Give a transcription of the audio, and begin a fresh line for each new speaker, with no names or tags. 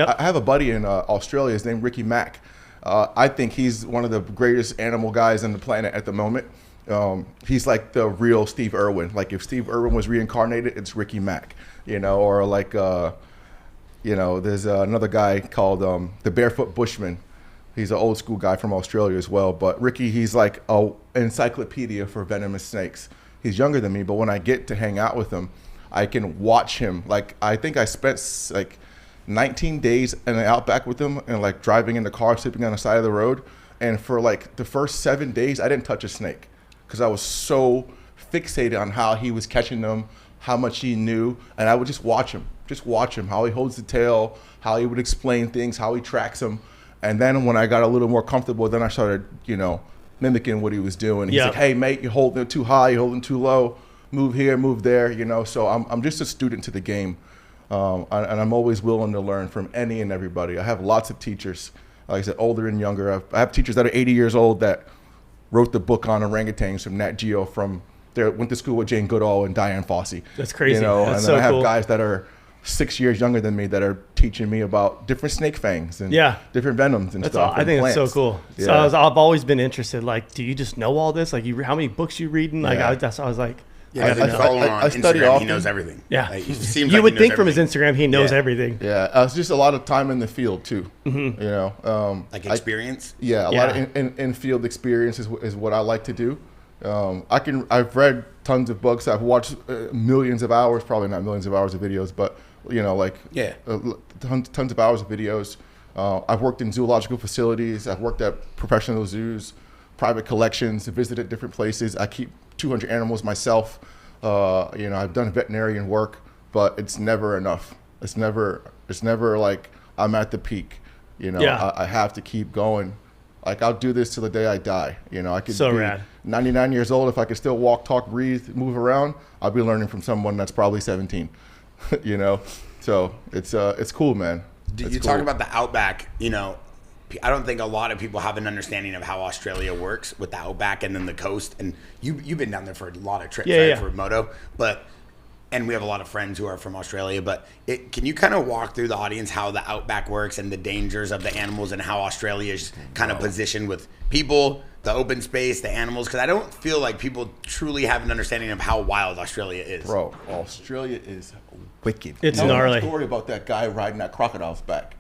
I have a buddy in Australia. His name Ricky Mack. I think he's one of the greatest animal guys on the planet at the moment. He's like the real Steve Irwin. Like if Steve Irwin was reincarnated, it's Ricky Mack, or like, there's another guy called the Barefoot Bushman. He's an old school guy from Australia as well. But Ricky, he's like an encyclopedia for venomous snakes. He's younger than me, but when I get to hang out with him, I can watch him. Like I think I spent like 19 days in the outback with him and like driving in the car, sleeping on the side of the road. And for like the first 7 days, I didn't touch a snake because I was so fixated on how he was catching them, how much he knew. And I would just watch him, how he holds the tail, how he would explain things, how he tracks them. And then when I got a little more comfortable, then I started, mimicking what he was doing. He's like, hey, mate, you're holding it too high, you're holding too low, move here, move there, So I'm just a student to the game. And I'm always willing to learn from any and everybody. I have lots of teachers, like I said, older and younger. I have teachers that are 80 years old that wrote the book on orangutans from Nat Geo went to school with Jane Goodall and Diane Fossey.
That's crazy.
That's
and
then
so
I have
cool.
guys that are 6 years younger than me that are teaching me about different snake fangs and different venoms and stuff.
I think that's so cool.
Yeah.
So I've always been interested. Like, do you just know all this? Like, how many books you reading? Like, I was like,
I follow him on
study
Instagram.
often.
He knows everything.
Yeah,
Like, seems
you
like
would
he knows
think from his
everything.
Instagram he knows everything.
Yeah, it's just a lot of time in the field too.
Like experience.
A lot of in-field experience is what I like to do. I've read tons of books. I've watched millions of hours, probably not millions of hours of videos, but tons of hours of videos. I've worked in zoological facilities. I've worked at professional zoos, private collections, visited different places. I keep 200 animals myself. I've done veterinarian work, but it's never enough. It's never like I'm at the peak. I have to keep going. Like I'll do this till the day I die. I could be
rad.
99 years old. If I could still walk, talk, breathe, move around, I'll be learning from someone that's probably 17. So it's cool, man.
Did you talk about the outback? I don't think a lot of people have an understanding of how Australia works with the outback and then the coast. And you've been down there for a lot of trips, right? For moto, and we have a lot of friends who are from Australia. But can you kind of walk through the audience how the outback works and the dangers of the animals and how Australia is kind of positioned with people, the open space, the animals? Because I don't feel like people truly have an understanding of how wild Australia is.
Bro, Australia is wicked.
It's gnarly.
A story about that guy riding that crocodile's back.